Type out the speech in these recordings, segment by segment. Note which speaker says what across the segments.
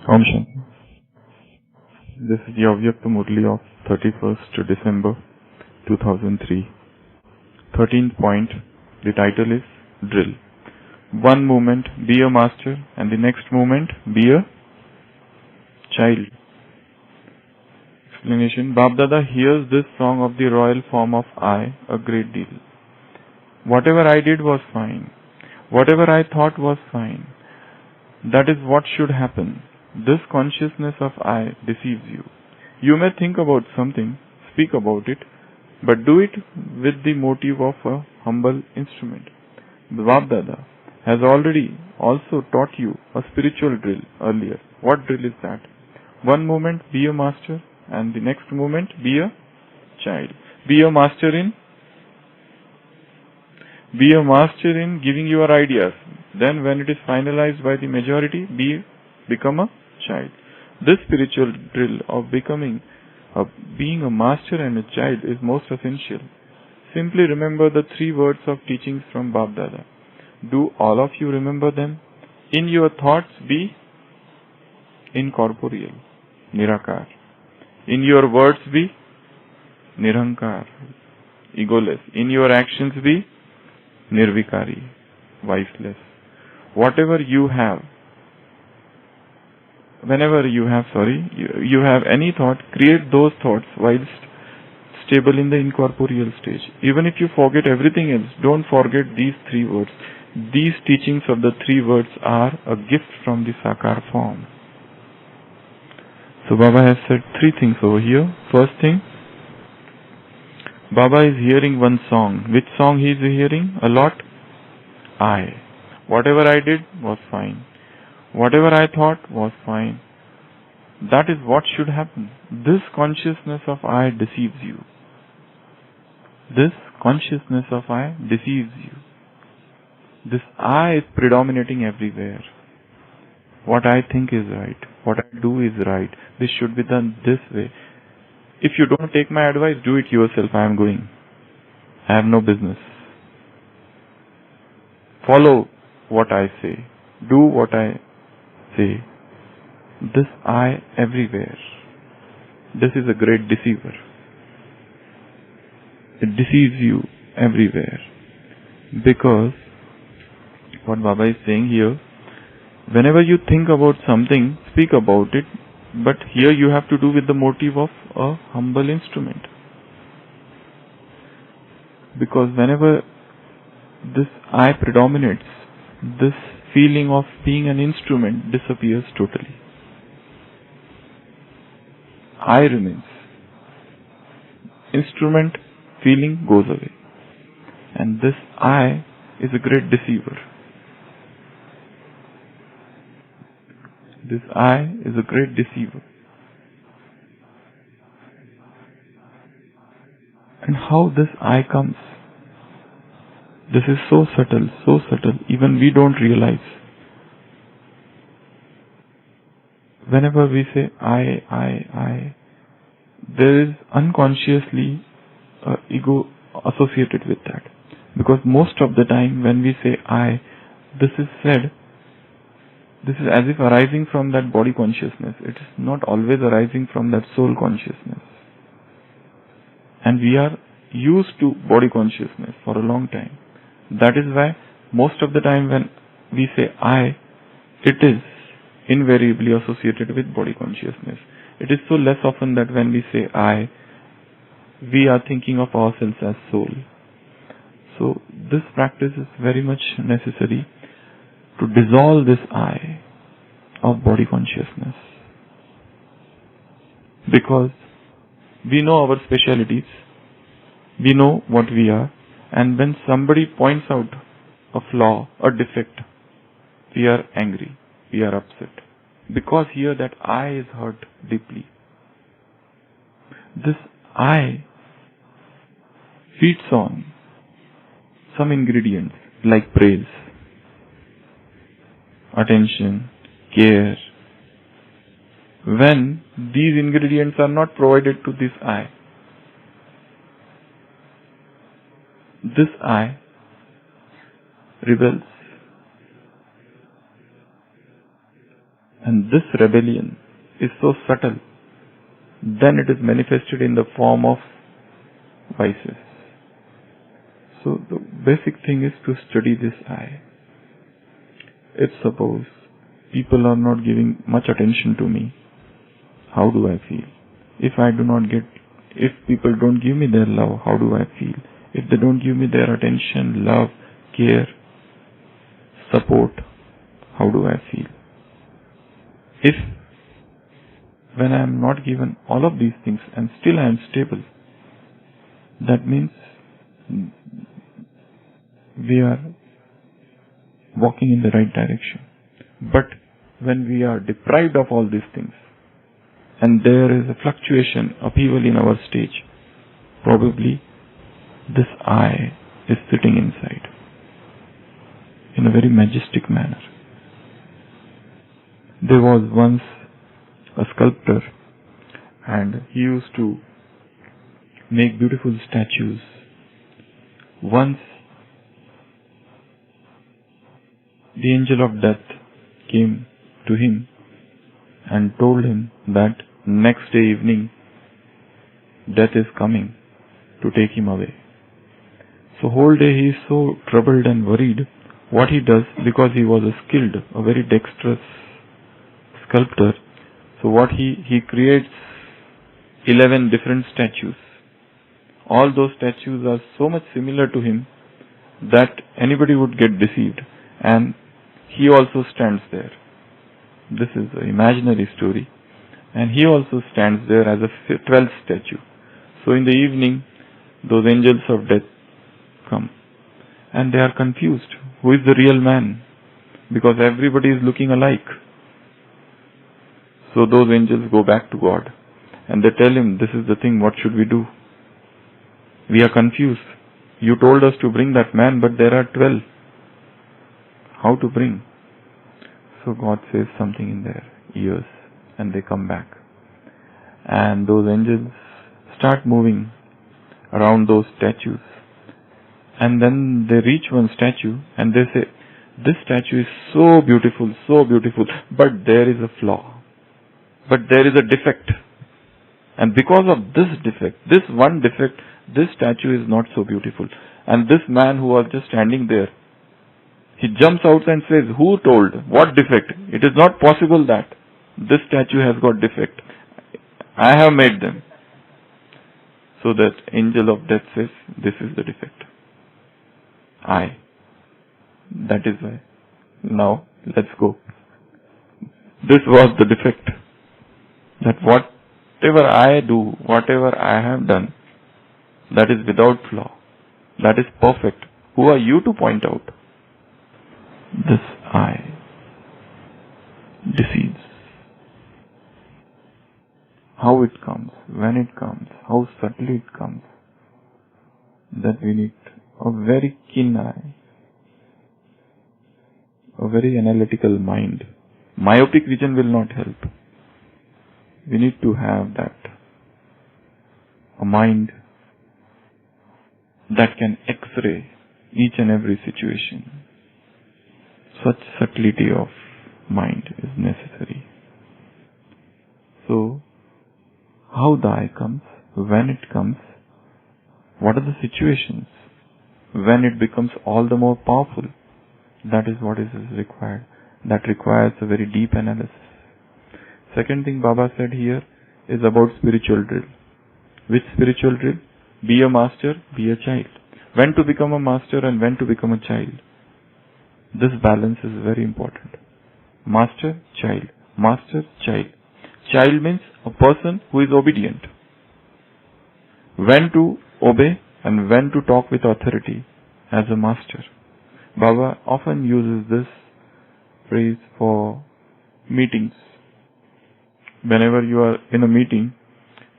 Speaker 1: Om Shanti. This is the Avyakta Murli of 31st December 2003. 13th point. The title is Drill. One moment be a master and the next moment be a child. Explanation. Bab-Dada hears this song of the royal form of I a great deal. Whatever I did was fine. Whatever I thought was fine. That is what should happen. This consciousness of I deceives you. You may think about something, speak about it, but do it with the motive of a humble instrument. Bab-Dada has already also taught you a spiritual drill earlier. What drill is that? One moment be a master and the next moment be a child. Be a master in giving your ideas. Then when it is finalized by the majority, become a child. This spiritual drill of being a master and a child is most essential. Simply remember the 3 words of teachings from Bab-Dada. Do all of you remember them? In your thoughts be incorporeal, Nirakar. In your words be Nirankar, egoless. In your actions be Nirvikari, wifeless. Whatever you have, whenever you have any thought, create those thoughts whilst stable in the incorporeal stage. Even if you forget everything else, don't forget these 3 words. These teachings of the 3 words are a gift from the Sakar form. So Baba has said 3 things over here. First thing, Baba is hearing one song. Which song he is hearing? A lot? I. Whatever I did was fine. Whatever I thought was fine. That is what should happen. This consciousness of I deceives you. This consciousness of I deceives you. This I is predominating everywhere. What I think is right. What I do is right. This should be done this way. If you don't take my advice, do it yourself. I am going. I have no business. Follow what I say. Do what I say. This I everywhere. This is a great deceiver. It deceives you everywhere. Because what Baba is saying here, whenever you think about something, speak about it, but here you have to do with the motive of a humble instrument. Because whenever this I predominates, this feeling of being an instrument disappears totally. I remains. Instrument feeling goes away. And this I is a great deceiver. This I is a great deceiver. And how this I comes? This is so subtle, even we don't realize. Whenever we say I, there is unconsciously ego associated with that. Because most of the time when we say I, this is as if arising from that body consciousness. It is not always arising from that soul consciousness. And we are used to body consciousness for a long time. That is why most of the time when we say I, it is invariably associated with body consciousness. It is so less often that when we say I, we are thinking of ourselves as soul. So this practice is very much necessary to dissolve this I of body consciousness. Because we know our specialities, we know what we are, and when somebody points out a flaw, a defect, we are angry, we are upset. Because here that I is hurt deeply. This I feeds on some ingredients like praise, attention, care. When these ingredients are not provided to this I rebels And this rebellion is so subtle, then it is manifested in the form of vices. So the basic thing is to study this I. If suppose people are not giving much attention to me, how do I feel? If people don't give me their love, how do I feel? If they don't give me their attention, love, care, support, how do I feel? If when I am not given all of these things and still I am stable, that means we are walking in the right direction. But when we are deprived of all these things and there is a fluctuation, upheaval in our stage, probably this I is sitting inside in a very majestic manner. There was once a sculptor and he used to make beautiful statues. Once the angel of death came to him and told him that next day evening death is coming to take him away. So whole day he is so troubled and worried. What he does, because he was a very dexterous sculptor, so what he creates 11 different statues. All those statues are so much similar to him that anybody would get deceived, and he also stands there. This is an imaginary story, and he also stands there as a 12th statue. So in the evening, those angels of death come, and they are confused. Who is the real man? Because everybody is looking alike. So those angels go back to God, and they tell him, this is the thing, what should we do? We are confused. You told us to bring that man, but there are 12. How to bring? So God says something in their ears, and they come back. And those angels start moving around those statues. And then they reach one statue, and they say, this statue is so beautiful, but there is a flaw. But there is a defect. And because of this defect, this one defect, this statue is not so beautiful. And this man who was just standing there, he jumps out and says, who told? What defect? It is not possible that this statue has got defect. I have made them. So that angel of death says, this is the defect. That is why. Now, let's go. This was the defect. That whatever I do, whatever I have done, that is without flaw. That is perfect. Who are you to point out? This I deceives. How it comes, when it comes, how subtly it comes, that we need a very keen eye, a very analytical mind. Myopic vision will not help. We need to have that, a mind that can x-ray each and every situation. Such subtlety of mind is necessary. So, how the I comes, when it comes, what are the situations, when it becomes all the more powerful, that is what is required. That requires a very deep analysis. Second thing Baba said here is about spiritual drill. Which spiritual drill? Be a master, be a child. When to become a master and when to become a child. This balance is very important. Master, child. Master, child. Child means a person who is obedient. When to obey and when to talk with authority as a master. Baba often uses this phrase for meetings. Whenever you are in a meeting,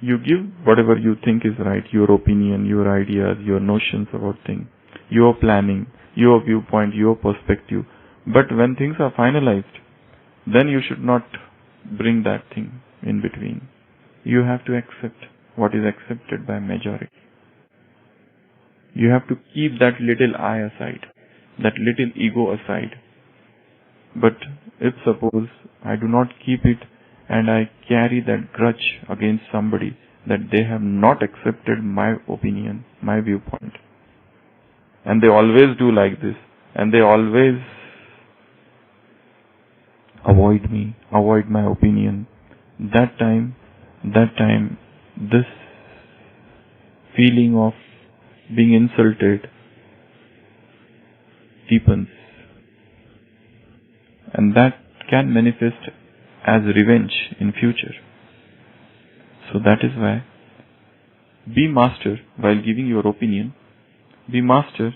Speaker 1: you give whatever you think is right, your opinion, your ideas, your notions about things, your planning, your viewpoint, your perspective. But when things are finalized, then you should not bring that thing in between. You have to accept what is accepted by majority. You have to keep that little I aside, that little ego aside. But If suppose I do not keep it and I carry that grudge against somebody that they have not accepted my opinion, my viewpoint, and they always do like this, and they always avoid me, avoid my opinion, that time, this feeling of being insulted deepens, and that can manifest as revenge in future. So that is why be master while giving your opinion, be master,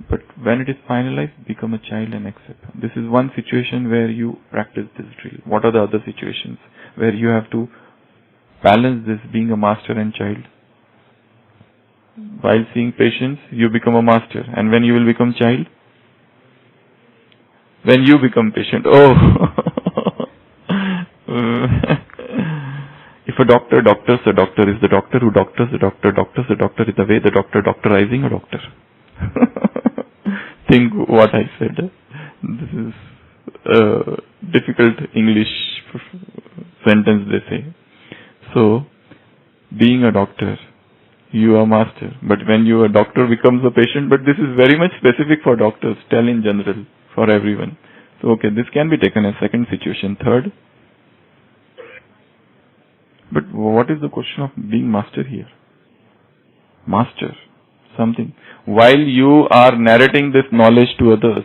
Speaker 1: but when it is finalized, become a child and accept. This is one situation where you practice this drill. What are the other situations where you have to balance this being a master and child? While seeing patients, you become a master. And when you will become child? When you become patient. Oh! If a doctor doctors a doctor, is the doctor who doctors a doctor doctors a doctor, is the way the doctor doctorizing a doctor. Think what I said. This is a difficult English sentence they say. So, being a doctor, you are master. But when you a doctor becomes a patient, but this is very much specific for doctors, tell in general, for everyone. So, okay, this can be taken as second situation. Third, but what is the question of being master here? Master, something. While you are narrating this knowledge to others,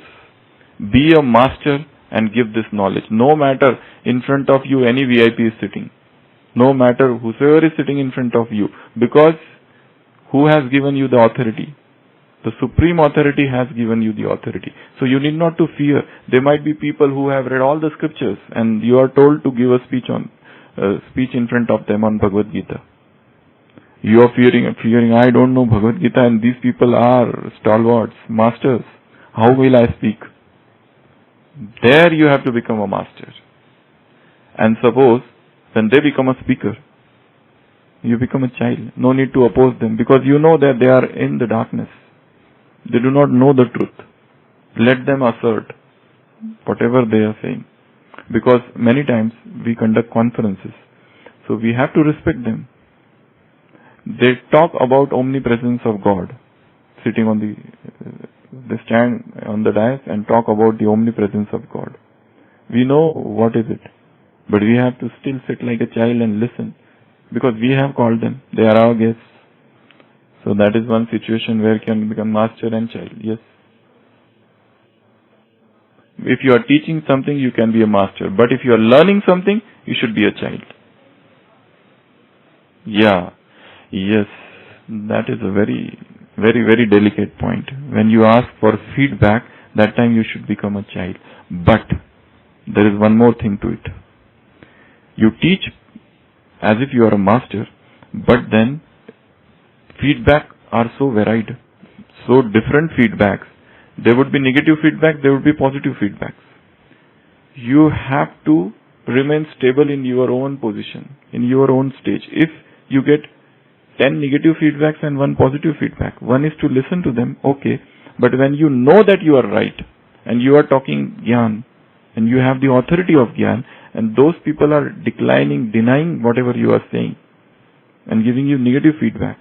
Speaker 1: be a master and give this knowledge. No matter in front of you any VIP is sitting. No matter whosoever is sitting in front of you. Because who has given you the authority? The supreme authority has given you the authority. So you need not to fear. There might be people who have read all the scriptures and you are told to give a speech in front of them on Bhagavad Gita. You are fearing, I don't know Bhagavad Gita and these people are stalwarts, masters. How will I speak? There you have to become a master. And suppose when they become a speaker, you become a child. No need to oppose them because you know that they are in the darkness. They do not know the truth. Let them assert whatever they are saying. Because many times we conduct conferences. So we have to respect them. They talk about omnipresence of God. Sitting on they stand on the dais and talk about the omnipresence of God. We know what is it. But we have to still sit like a child and listen. Because we have called them. They are our guests. So that is one situation where you can become master and child. Yes. If you are teaching something, you can be a master. But if you are learning something, you should be a child. Yeah. Yes. That is a very, very, very delicate point. When you ask for feedback, that time you should become a child. But there is one more thing to it. You teach as if you are a master, but then feedback are so varied, so different feedbacks. There would be negative feedback, there would be positive feedbacks. You have to remain stable in your own position, in your own stage. If you get 10 negative feedbacks and 1 positive feedback, one is to listen to them, okay. But when you know that you are right, and you are talking Gyan, and you have the authority of Gyan, and those people are denying whatever you are saying, and giving you negative feedback,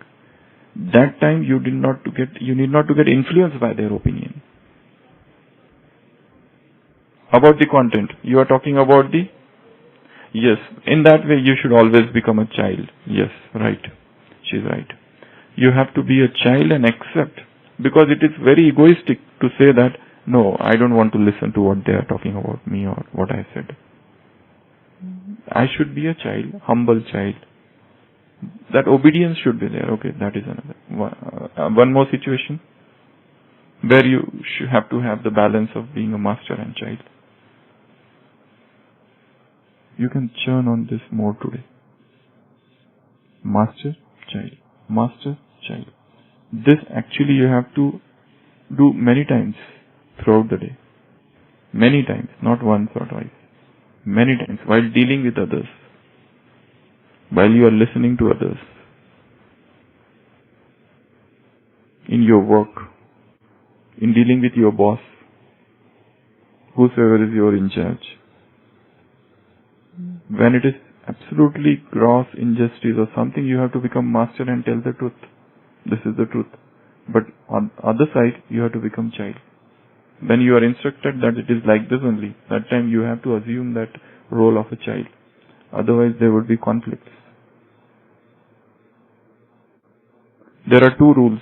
Speaker 1: that time you need not to get influenced by their opinion. About the content, you are talking about the, yes, in that way you should always become a child. Yes, right. She's right. You have to be a child and accept, because it is very egoistic to say that, no, I don't want to listen to what they are talking about me or what I said. I should be a child, humble child. That obedience should be there. Okay, that is another. One more situation where you have to have the balance of being a master and child. You can churn on this more today. Master, child. Master, child. This actually you have to do many times throughout the day. Many times, not once or twice. Many times while dealing with others. While you are listening to others. In your work. In dealing with your boss. whosoever is your in charge. When it is absolutely gross injustice or something, you have to become master and tell the truth. This is the truth. But on the other side, you have to become child. When you are instructed that it is like this only, that time you have to assume that role of a child. Otherwise there would be conflicts. There are two rules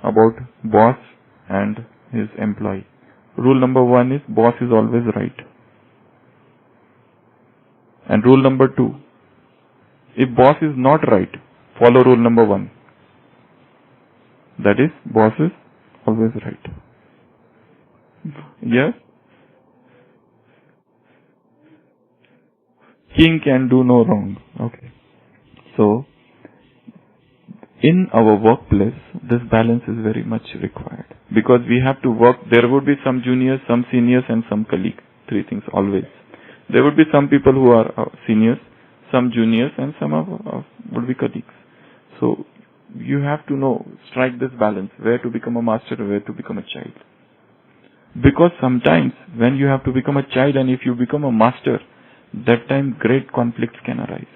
Speaker 1: about boss and his employee. Rule number 1 is boss is always right. And rule number 2, if boss is not right, follow rule number 1. That is, boss is always right. Yes? King can do no wrong. Okay. So, in our workplace, this balance is very much required. Because we have to work, there would be some juniors, some seniors and some colleagues. 3 things always. There would be some people who are seniors, some juniors and some would be colleagues. So, you have to know, strike this balance, where to become a master, where to become a child. Because sometimes when you have to become a child and if you become a master, that time great conflicts can arise.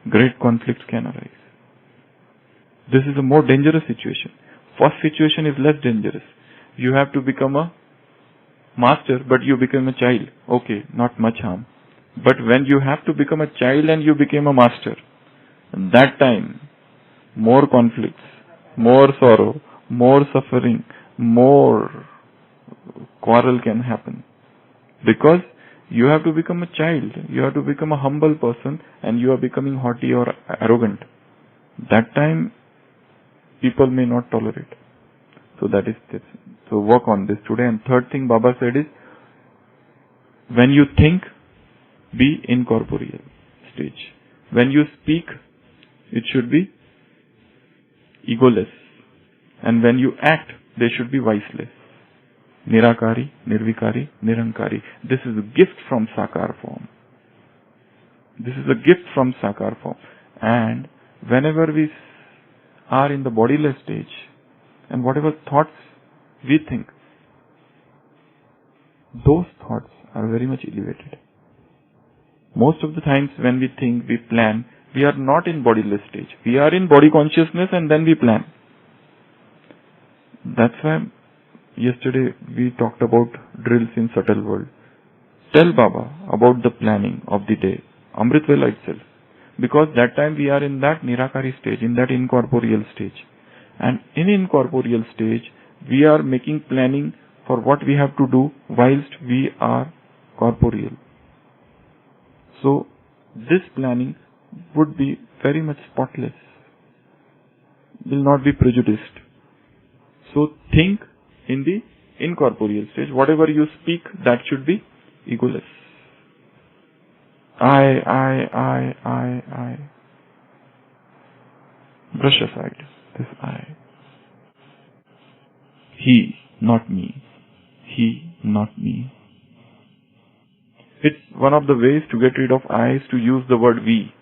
Speaker 1: Great conflicts can arise. This is a more dangerous situation. First situation is less dangerous. You have to become a master but you become a child. Okay, not much harm. But when you have to become a child and you became a master, that time more conflicts, more sorrow, more suffering, more quarrel can happen. Because you have to become a child, you have to become a humble person and you are becoming haughty or arrogant. That time people may not tolerate. So that is this. So work on this today. And third thing Baba said is, when you think, be incorporeal stage. When you speak, it should be egoless. And when you act, they should be viceless. Nirakari, Nirvikari, Nirankari. This is a gift from Sakar form. This is a gift from Sakar form. And whenever we are in the bodiless stage, and whatever thoughts we think, those thoughts are very much elevated. Most of the times when we think, we plan, we are not in bodiless stage. We are in body consciousness and then we plan. That's why yesterday we talked about drills in subtle world. Tell Baba about the planning of the day, Amrit Vela itself. Because that time we are in that Nirakari stage, in that incorporeal stage. And in incorporeal stage, we are making planning for what we have to do whilst we are corporeal. So, this planning would be very much spotless, will not be prejudiced. So, think in the incorporeal stage. Whatever you speak, that should be egoless. I. Brush aside this I. He, not me. He, not me. It's one of the ways to get rid of I is to use the word we.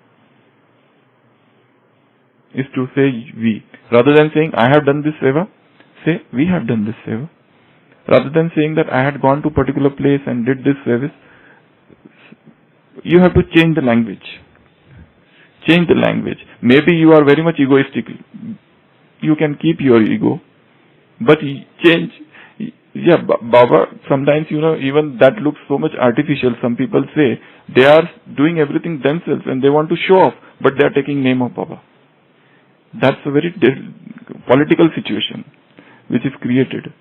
Speaker 1: Is to say we. Rather than saying I have done this seva, say we have done this seva. Rather than saying that I had gone to a particular place and did this service, you have to change the language. Change the language. Maybe you are very much egoistic. You can keep your ego. But change. Yeah, Baba, sometimes, even that looks so much artificial. Some people say they are doing everything themselves and they want to show off, but they are taking name of Baba. That's a very political situation which is created.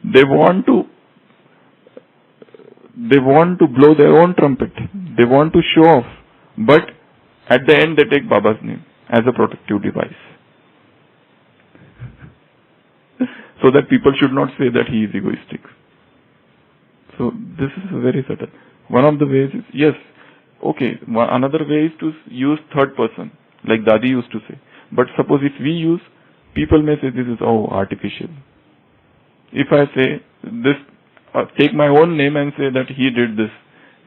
Speaker 1: They want to blow their own trumpet. They want to show off, but at the end they take Baba's name as a protective device. So that people should not say that he is egoistic. So this is very subtle. One of the ways is, yes, okay, another way is to use third person, like Dadi used to say. But suppose if we use, people may say this is artificial. If I say this, take my own name and say that he did this,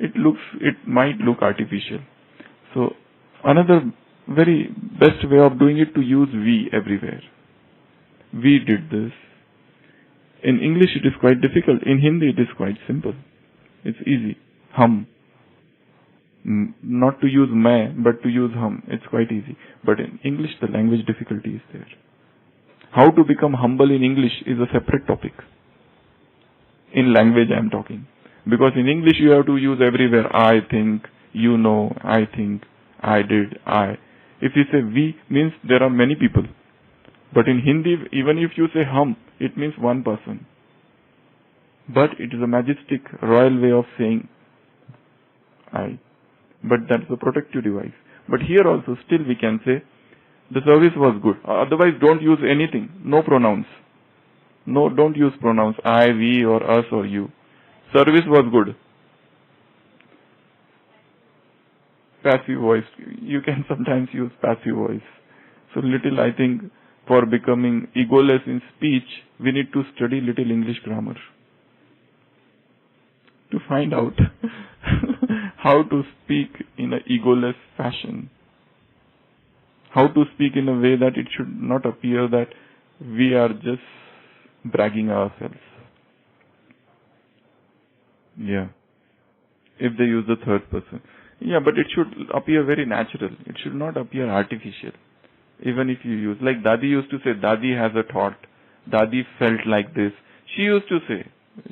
Speaker 1: it might look artificial. So another very best way of doing it to use we everywhere. We did this. In English it is quite difficult. In Hindi it is quite simple. It's easy. Hum. Not to use मैं, but to use hum. It's quite easy. But in English the language difficulty is there. How to become humble in English is a separate topic. In language I am talking. Because in English you have to use everywhere I think, you know, I think, I did, I. If you say we, means there are many people. But in Hindi, even if you say hum, it means one person. But it is a majestic, royal way of saying I. But that's a protective device. But here also still we can say the service was good. Otherwise don't use anything. No pronouns. No, don't use pronouns I, we or us or you. Service was good. Passive voice. You can sometimes use passive voice. So little, I think, for becoming egoless in speech, we need to study little English grammar to find out how to speak in an egoless fashion. How to speak in a way that it should not appear that we are just bragging ourselves. Yeah. If they use the third person. Yeah, but it should appear very natural. It should not appear artificial. Even if you use, like Dadi used to say, Dadi has a thought. Dadi felt like this. She used to say.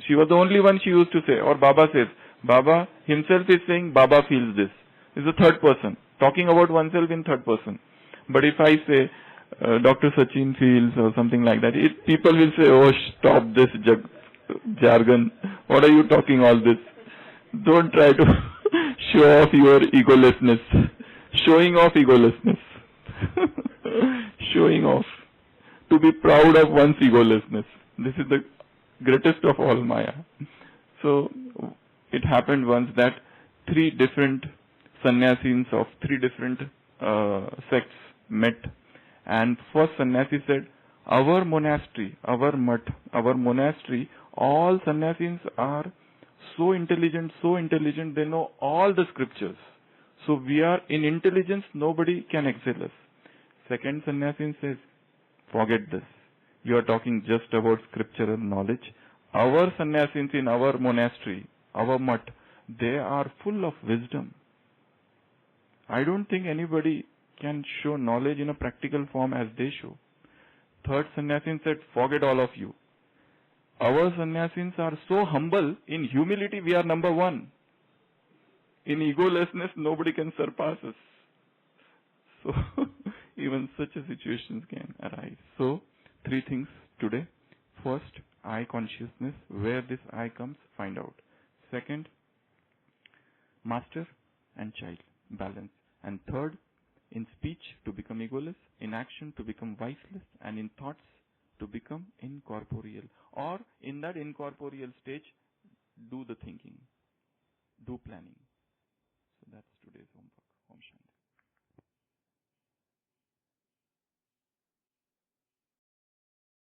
Speaker 1: She was the only one she used to say. Or Baba says. Baba himself is saying, Baba feels this. It's the third person. Talking about oneself in third person. But if I say, Dr. Sachin feels or something like that, people will say, oh, stop this jargon. What are you talking all this? Don't try to show off your egolessness. Showing off egolessness. Showing off. To be proud of one's egolessness. This is the greatest of all Maya. So, it happened once that 3 different sannyasis of 3 different sects met. And first sannyasi said, our monastery, our mutt, our monastery, all sannyasis are so intelligent, they know all the scriptures. So we are in intelligence, nobody can excel us. Second sannyasi says, forget this. You are talking just about scriptural knowledge. Our sannyasis in our monastery, our mutt, they are full of wisdom. I don't think anybody can show knowledge in a practical form as they show. Third sannyasi said, forget all of you. Our sannyasis are so humble, in humility we are number 1. In egolessness nobody can surpass us. So, even such a situations can arise. So, 3 things today. First, I consciousness, where this I comes, find out. Second, master and child, balance. And third, in speech to become egoless, in action to become viceless, and in thoughts to become incorporeal. Or in that incorporeal stage, do the thinking, do planning. So that's today's homework.